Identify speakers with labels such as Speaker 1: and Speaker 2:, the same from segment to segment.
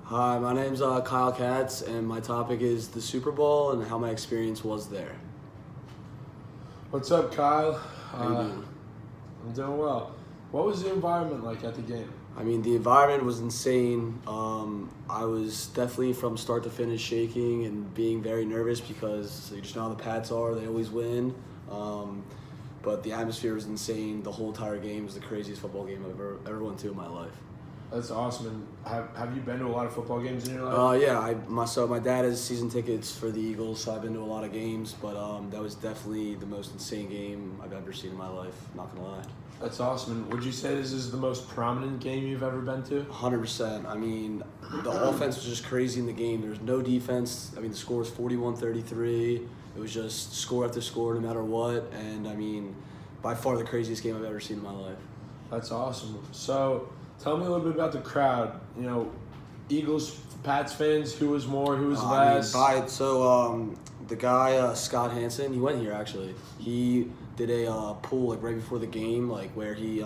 Speaker 1: Hi, my name's Kyle Katz, and my topic is the Super Bowl and how my experience was there.
Speaker 2: What's up, Kyle?
Speaker 1: How you doing?
Speaker 2: I'm doing well. What was the environment like at the game?
Speaker 1: I mean, the environment was insane. I was definitely from start to finish shaking and being very nervous because you just know how the Pats are; they always win. But the atmosphere was insane. The whole entire game was the craziest football game I've ever went to in my life.
Speaker 2: That's awesome. And have you been to a lot of football games in your life?
Speaker 1: Yeah, my dad has season tickets for the Eagles, so I've been to a lot of games. But that was definitely the most insane game I've ever seen in my life. Not gonna lie.
Speaker 2: That's awesome. And would you say this is the most prominent game you've ever been to?
Speaker 1: 100%. I mean, the offense was just crazy in the game. There was no defense. I mean, the score was 41-33. It was just score after score, no matter what. And I mean, by far the craziest game I've ever seen in my life.
Speaker 2: That's awesome. So, tell me a little bit about the crowd. You know, Eagles, Pats fans. Who was more? Who was less?
Speaker 1: The guy Scott Hansen, he went here actually. He did a pool like right before the game, like where he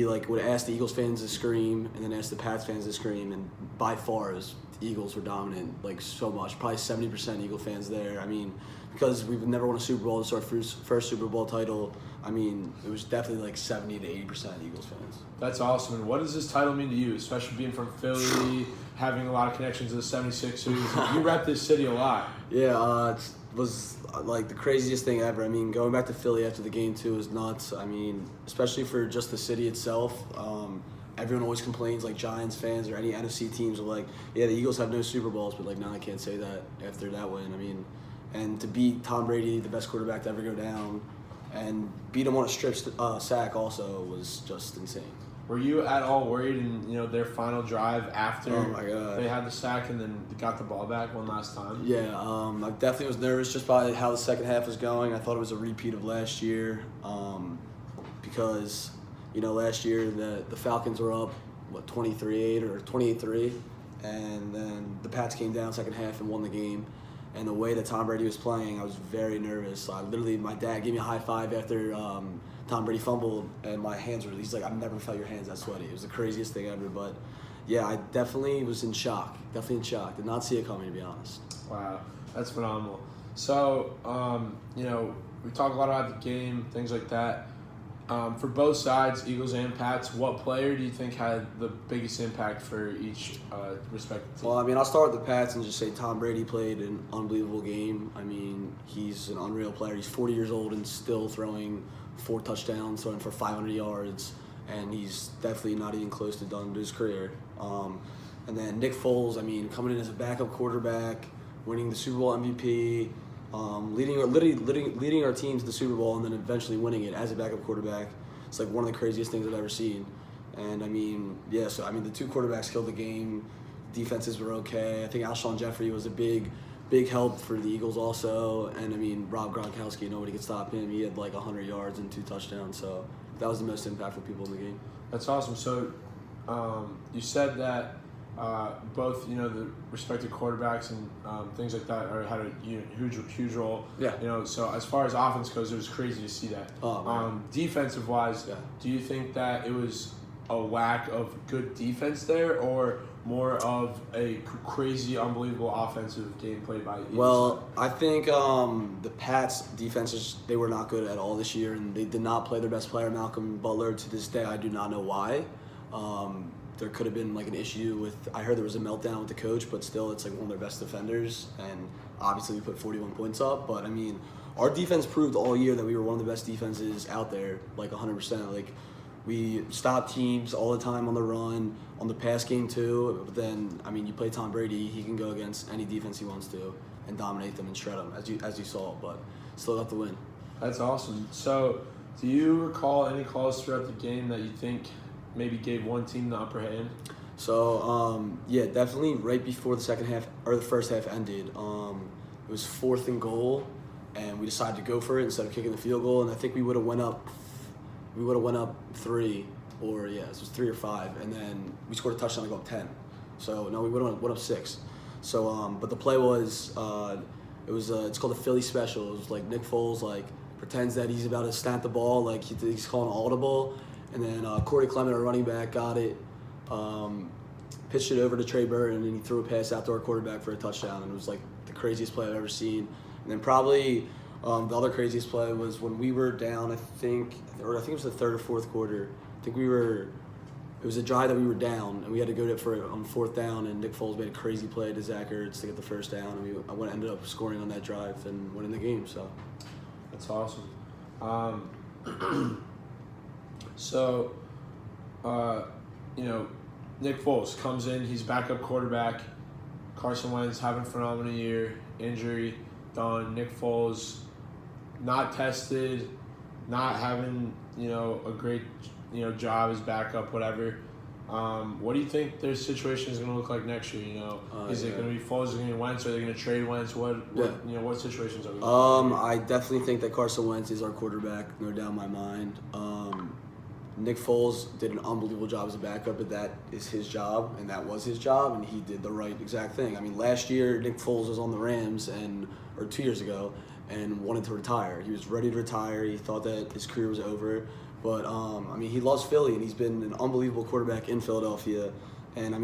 Speaker 1: like would ask the Eagles fans to scream and then ask the Pats fans to scream, and by far the Eagles were dominant, like so much, probably 70% Eagle fans there. I mean, because we've never won a Super Bowl, it's our first Super Bowl title. I mean, it was definitely like 70 to 80% Eagles fans.
Speaker 2: That's awesome. And what does this title mean to you, especially being from Philly, having a lot of connections to the 76ers? You rep this city a lot.
Speaker 1: Yeah, it was like the craziest thing ever. I mean, going back to Philly after the game too was nuts. I mean, especially for just the city itself. Everyone always complains, like Giants fans or any NFC teams are like, yeah, the Eagles have no Super Bowls, but like now I can't say that after that win. I mean, and to beat Tom Brady, the best quarterback to ever go down, and beat him on a strip sack also was just insane.
Speaker 2: Were you at all worried in their final drive after
Speaker 1: Oh my God.
Speaker 2: they had the sack and then got the ball back one last time?
Speaker 1: Yeah, I definitely was nervous just by how the second half was going. I thought it was a repeat of last year because last year the Falcons were up 23-8 or 28-3, and then the Pats came down second half and won the game. And the way that Tom Brady was playing, I was very nervous. My dad gave me a high five after Tom Brady fumbled, and my hands were, he's like, I've never felt your hands that sweaty. It was the craziest thing ever. But yeah, I definitely was in shock. Definitely in shock. Did not see it coming, to be honest.
Speaker 2: Wow, that's phenomenal. So, we talk a lot about the game, things like that. For both sides, Eagles and Pats, what player do you think had the biggest impact for each respective team?
Speaker 1: Well, I mean, I'll start with the Pats and just say Tom Brady played an unbelievable game. I mean, he's an unreal player. He's 40 years old and still throwing 4 touchdowns, throwing for 500 yards, and he's definitely not even close to done to his career. And then Nick Foles, I mean, coming in as a backup quarterback, winning the Super Bowl MVP, leading our team to the Super Bowl and then eventually winning it as a backup quarterback. It's like one of the craziest things I've ever seen. And I mean, yeah, so I mean the two quarterbacks killed the game. Defenses were okay. I think Alshon Jeffrey was a big help for the Eagles also. And I mean, Rob Gronkowski, nobody could stop him. He had like 100 yards and 2 touchdowns. So that was the most impactful people in the game.
Speaker 2: That's awesome. So you said that both the respective quarterbacks and things like that had a huge role.
Speaker 1: Yeah.
Speaker 2: So as far as offense goes, it was crazy to see that. Defensive wise,
Speaker 1: yeah.
Speaker 2: Do you think that it was a lack of good defense there, or more of a crazy, unbelievable offensive game played by either
Speaker 1: Well,
Speaker 2: side?
Speaker 1: I think the Pats' defenses, they were not good at all this year, and they did not play their best player, Malcolm Butler. To this day, I do not know why. There could have been like an issue with, I heard there was a meltdown with the coach, but still it's like one of their best defenders, and obviously we put 41 points up. But I mean, our defense proved all year that we were one of the best defenses out there, like 100%. Like, we stopped teams all the time on the run, on the pass game too. But then, I mean, you play Tom Brady, he can go against any defense he wants to and dominate them and shred them, as you saw. But still got the win.
Speaker 2: That's awesome. So, do you recall any calls throughout the game that you think maybe gave one team the upper hand?
Speaker 1: So, yeah, definitely right before the second half, or the first half ended, it was 4th and goal, and we decided to go for it instead of kicking the field goal, and I think we would have went up 3, or yeah, this was 3 or 5, and then we scored a touchdown to go up 10. So, no, we went up 6. So, but the play was, it's called a Philly special. It was like Nick Foles, like, pretends that he's about to snap the ball, like he's calling an audible, and then Corey Clement, our running back, got it, pitched it over to Trey Burton, and he threw a pass out to our quarterback for a touchdown, and it was like the craziest play I've ever seen. And then probably the other craziest play was when we were down, I think it was the third or fourth quarter. It was a drive that we were down, and we had to go to it on fourth down, and Nick Foles made a crazy play to Zach Ertz to get the first down, and I ended up scoring on that drive and winning the game. So
Speaker 2: that's awesome. So, Nick Foles comes in, he's backup quarterback. Carson Wentz having a phenomenal year, injury done. Nick Foles not tested, not having a great job as backup, whatever. What do you think their situation is going to look like next year? Is it going to be Foles? Is it going to be Wentz? Are they going to trade Wentz? What situations are we looking at?
Speaker 1: I definitely think that Carson Wentz is our quarterback, no doubt in my mind. Nick Foles did an unbelievable job as a backup, but that is his job, and that was his job, and he did the right exact thing. I mean, last year Nick Foles was on the Rams, or 2 years ago, and wanted to retire. He was ready to retire. He thought that his career was over. But, he loves Philly, and he's been an unbelievable quarterback in Philadelphia. And,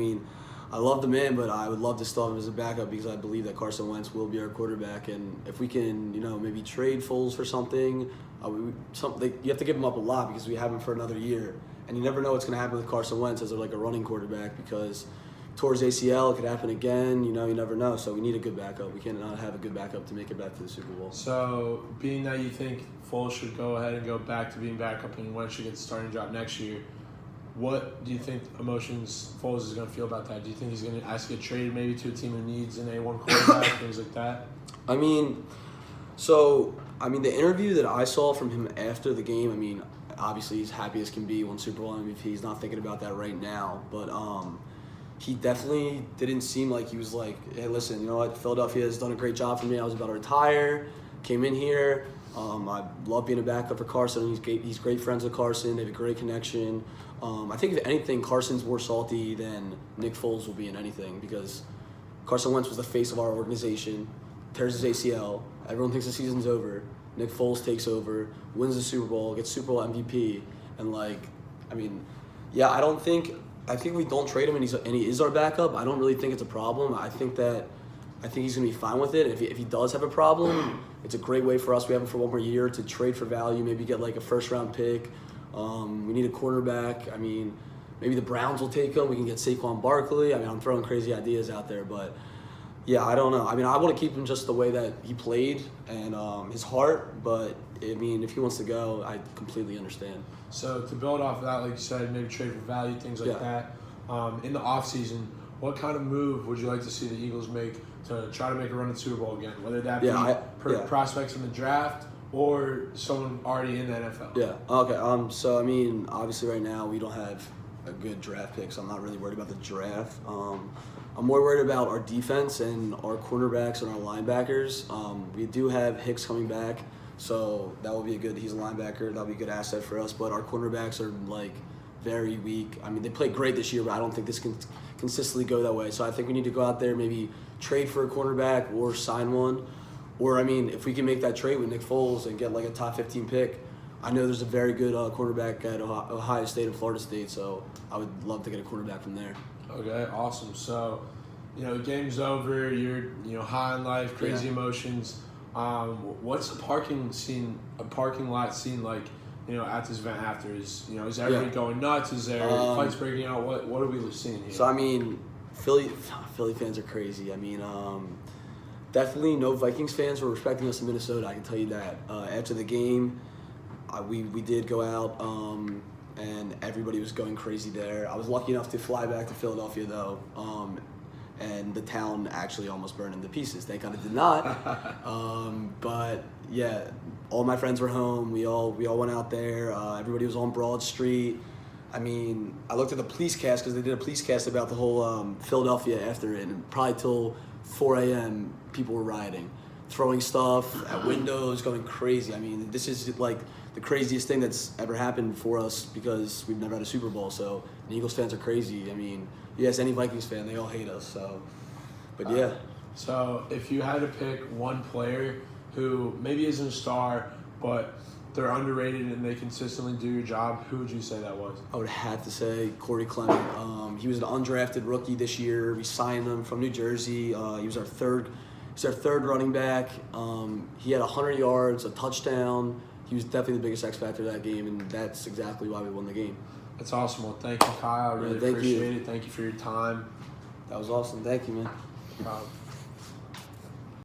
Speaker 1: I love the man, but I would love to still have him as a backup because I believe that Carson Wentz will be our quarterback. And if we can, maybe trade Foles for something, you have to give him up a lot because we have him for another year. And you never know what's going to happen with Carson Wentz as a running quarterback because towards ACL, it could happen again. You never know. So we need a good backup. We cannot have a good backup to make it back to the Super Bowl.
Speaker 2: So being that you think Foles should go ahead and go back to being backup and Wentz should get the starting job next year, what do you think emotions Foles is going to feel about that? Do you think he's going to ask to get traded maybe to a team who needs an A1 quarterback, things like that?
Speaker 1: The interview that I saw from him after the game, obviously he's happy as can be, won Super Bowl MVP. He's not thinking about that right now, but he definitely didn't seem like he was like, hey, listen, you know what? Philadelphia has done a great job for me. I was about to retire, came in here. I love being a backup for Carson. He's great friends with Carson. They have a great connection. I think if anything, Carson's more salty than Nick Foles will be in anything because Carson Wentz was the face of our organization, tears his ACL. Everyone thinks the season's over. Nick Foles takes over, wins the Super Bowl, gets Super Bowl MVP, and I think we don't trade him and he is our backup. I don't really think it's a problem. I think he's going to be fine with it. If he does have a problem, it's a great way for us. We have him for one more year to trade for value, maybe get like a first-round pick. We need a cornerback. Maybe the Browns will take him. We can get Saquon Barkley. I'm throwing crazy ideas out there, but yeah, I don't know. I want to keep him just the way that he played and his heart, but if he wants to go, I completely understand.
Speaker 2: So to build off of that, like you said, maybe trade for value, things like that. In the offseason, what kind of move would you like to see the Eagles make to try to make a run at the Super Bowl again? Whether that be prospects in the draft or someone already in the NFL.
Speaker 1: Yeah. Okay. Obviously right now we don't have a good draft pick, so I'm not really worried about the draft. I'm more worried about our defense and our cornerbacks and our linebackers. We do have Hicks coming back, so that will be he's a linebacker. That'll be a good asset for us, but our cornerbacks are very weak. They played great this year, but I don't think this can consistently go that way. So I think we need to go out there, maybe trade for a cornerback or sign one. Or, if we can make that trade with Nick Foles and get a top 15 pick, I know there's a very good cornerback at Ohio State and Florida State, so I would love to get a cornerback from there.
Speaker 2: Okay, awesome. So, the game's over. You're, high on life, crazy emotions. What's a parking lot scene like? At this event after is everybody going nuts? Is there fights breaking out? What are we seeing here?
Speaker 1: So Philly fans are crazy. Definitely no Vikings fans were respecting us in Minnesota. I can tell you that. After the game, we did go out and everybody was going crazy there. I was lucky enough to fly back to Philadelphia though, and the town actually almost burned into pieces. Thank God it did not. But yeah, all my friends were home. We all went out there. Everybody was on Broad Street. I looked at the police cast because they did a police cast about the whole Philadelphia after it, and probably till 4 a.m. people were rioting, throwing stuff at windows, going crazy. This is the craziest thing that's ever happened for us because we've never had a Super Bowl. So the Eagles fans are crazy. You ask any Vikings fan, they all hate us. So, but yeah.
Speaker 2: So if you had to pick one player who maybe isn't a star, but they're underrated and they consistently do your job, who would you say that was?
Speaker 1: I would have to say Corey Clement. He was an undrafted rookie this year. We signed him from New Jersey. He was our third running back. He had 100 yards, a touchdown. He was definitely the biggest X factor of that game, and that's exactly why we won the game.
Speaker 2: That's awesome. Well, thank you, Kyle. I really
Speaker 1: Thank you.
Speaker 2: appreciate it. Thank you for your time.
Speaker 1: That was awesome. Thank you, man.
Speaker 2: No problem.